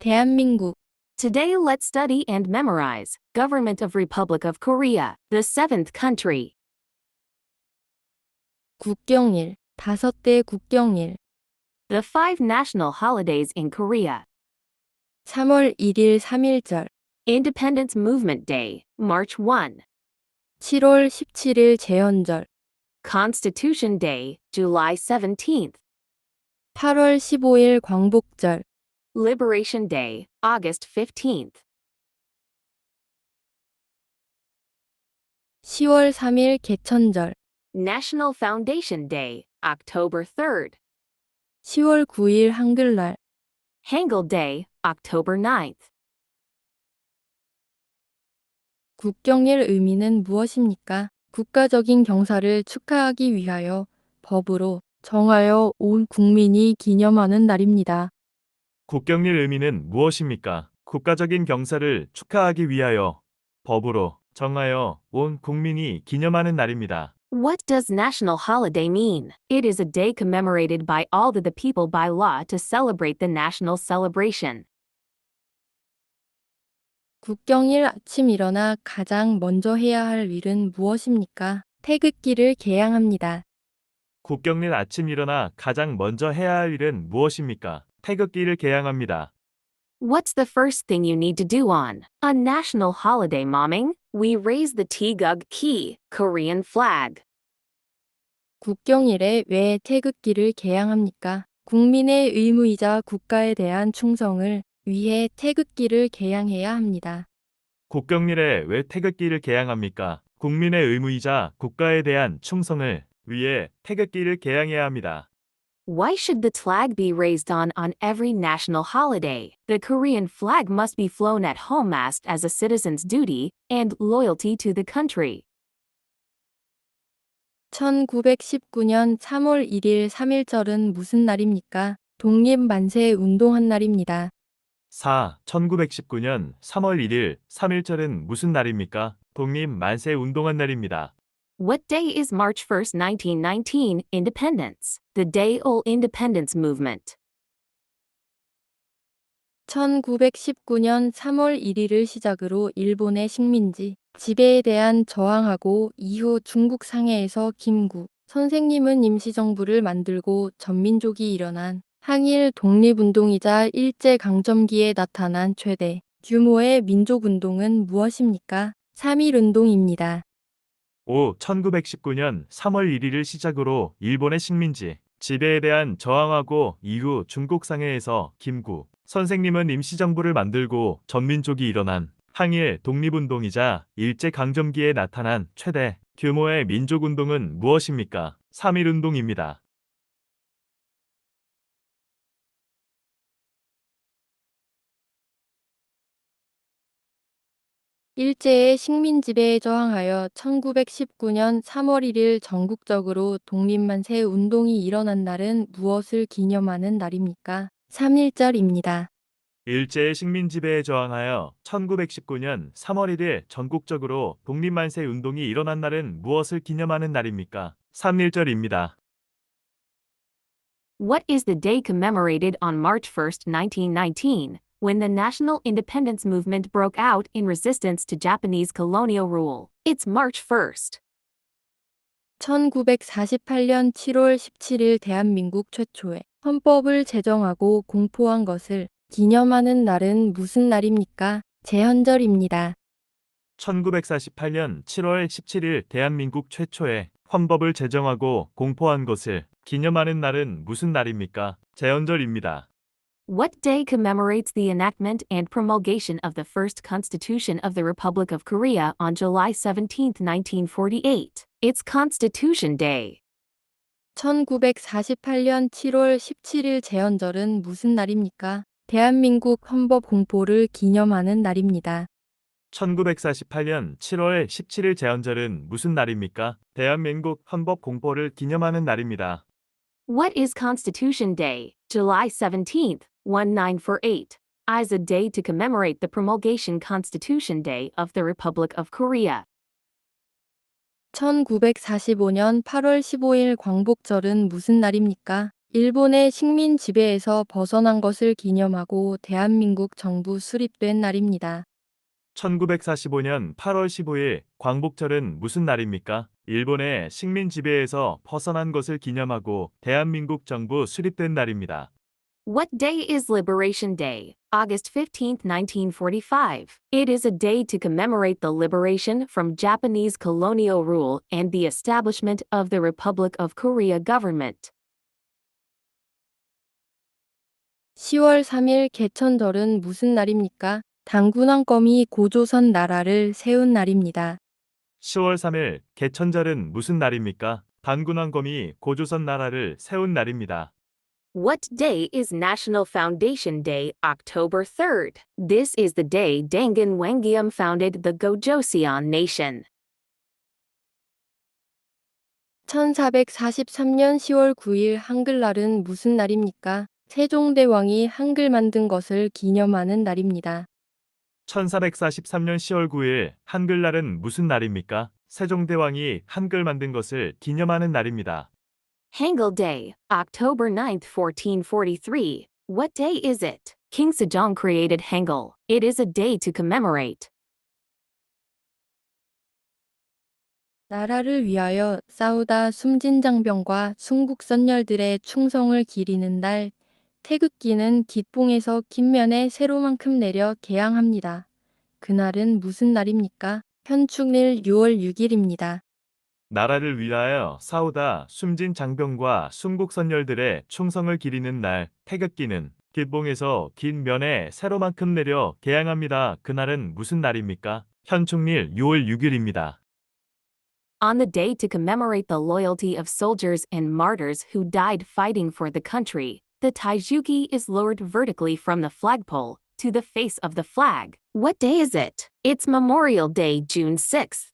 대한민국. Today let's study and memorize Government of Republic of Korea, the seventh country. 국경일. 5대 국경일. The five national holidays in Korea. 3월 1일 3.1절. Independence Movement Day, March 1. 7월 17일 제헌절. Constitution Day, July 17th. 8월 15일 광복절. Liberation Day, August 15th. 10월 3일 개천절. National Foundation Day, October 3rd. 10월 9일 한글날. Hangul Day, October 9th. 국경일 의미는 무엇입니까? 국가적인 경사를 축하하기 위하여 법으로 정하여 온 국민이 기념하는 날입니다. 국경일 의미는 무엇입니까? 국가적인 경사를 축하하기 위하여 법으로 정하여 온 국민이 기념하는 날입니다. What does national holiday mean? It is a day commemorated by all the people by law to celebrate the national celebration. 국경일 아침 일어나 가장 먼저 해야 할 일은 무엇입니까? 태극기를 개양합니다. 국경일 아침 일어나 가장 먼저 해야 할 일은 무엇입니까? 태극기를 개양합니다. What's the first thing you need to do on a national holiday, momming? We raise the Taeguk ki, Korean flag. 국경일에 왜 태극기를 개양합니까? 국민의 의무이자 국가에 대한 충성을 위해 태극기를 개양해야 합니다. 국경일에 왜 태극기를 개양합니까? 국민의 의무이자 국가에 대한 충성을 위해 태극기를 개양해야 합니다. Why should the flag be raised on every national holiday? The Korean flag must be flown at home mast as a citizen's duty and loyalty to the country. 1919년 3월 1일 3.1절은 무슨 날입니까? 독립만세 운동한 날입니다. 1919년 3월 1일 3.1절은 무슨 날입니까? 독립 만세 운동한 날입니다. What day is March 1st, 1919, Independence? The Day-old Independence Movement. 1919년 3월 1일을 시작으로 일본의 식민지 지배에 대한 저항하고 이후 중국 상해에서 김구 선생님은 임시정부를 만들고 전민족이 일어난 항일 독립운동이자 일제강점기에 나타난 최대 규모의 민족운동은 무엇입니까? 3.1운동입니다. 1919년 3월 1일을 시작으로 일본의 식민지 지배에 대한 저항하고 이후 중국 상해에서 김구 선생님은 임시정부를 만들고 전민족이 일어난 항일 독립운동이자 일제강점기에 나타난 최대 규모의 민족운동은 무엇입니까? 3.1운동입니다. 일제의 식민지배에 저항하여 1919년 3월 1일 전국적으로 독립만세 운동이 일어난 날은 무엇을 기념하는 날입니까? 3.1절입니다. 일제의 식민지배에 저항하여 1919년 3월 1일 전국적으로 독립만세 운동이 일어난 날은 무엇을 기념하는 날입니까? 3.1절입니다. What is the day commemorated on March 1st, 1919, when the national independence movement broke out in resistance to Japanese colonial rule? It's March 1st. 1948년 7월 17일 대한민국 최초의 헌법을 제정하고 공포한 것을 기념하는 날은 무슨 날입니까? 제헌절입니다. 1948년 7월 17일 대한민국 최초의 헌법을 제정하고 공포한 것을 기념하는 날은 무슨 날입니까? 제헌절입니다. What day commemorates the enactment and promulgation of the first Constitution of the Republic of Korea on July 17, 1948? It's Constitution Day. 1948년 7월 17일 제헌절은 무슨 날입니까? 대한민국 헌법 공포를 기념하는 날입니다. 1948년 7월 17일 제헌절은 무슨 날입니까? 대한민국 헌법 공포를 기념하는 날입니다. What is Constitution Day, July 17th, 1948? Is a day to commemorate the promulgation Constitution Day of the Republic of Korea. 1945년 8월 15일 광복절은 무슨 날입니까? 일본의 식민 지배에서 벗어난 것을 기념하고 대한민국 정부 수립된 날입니다. 1945년 8월 15일 광복절은 무슨 날입니까? 일본의 식민 지배에서 벗어난 것을 기념하고 대한민국 정부 수립된 날입니다. What day is Liberation Day? August 15, 1945. It is a day to commemorate the liberation from Japanese colonial rule and the establishment of the Republic of Korea government. 10월 3일 개천절은 무슨 날입니까? 당군왕검이 고조선 나라를 세운 날입니다. 10월 3일 개천절은 무슨 날입니까? 단군왕검이 고조선 나라를 세운 날입니다. What day is National Foundation Day, October 3rd? This is the day Dangun Wangyam founded the Gojoseon Nation. 1443년 10월 9일 한글날은 무슨 날입니까? 세종대왕이 한글 만든 것을 기념하는 날입니다. 1443년 10월 9일 한글날은 무슨 날입니까? 세종대왕이 한글 만든 것을 기념하는 날입니다. Hangul Day, October 9th, 1443. What day is it? King Sejong created Hangul. It is a day to commemorate. 나라를 위하여 싸우다 숨진 장병과 순국선열들의 충성을 기리는 날, 태극기는 기뽕에서 깃면에 세로만큼 내려 개양합니다. 그날은 무슨 날입니까? 현충일 6월 6일입니다. 나라를 위하여 싸우다 숨진 장병과 순국선열들의 충성을 기리는 날, 태극기는 길봉에서 긴 면에 세로만큼 내려 개양합니다. 그날은 무슨 날입니까? 현충일 6월 6일입니다. On the day to commemorate the loyalty of soldiers and martyrs who died fighting for the country, the Taijuki is lowered vertically from the flagpole to the face of the flag. What day is it? It's Memorial Day, June 6th.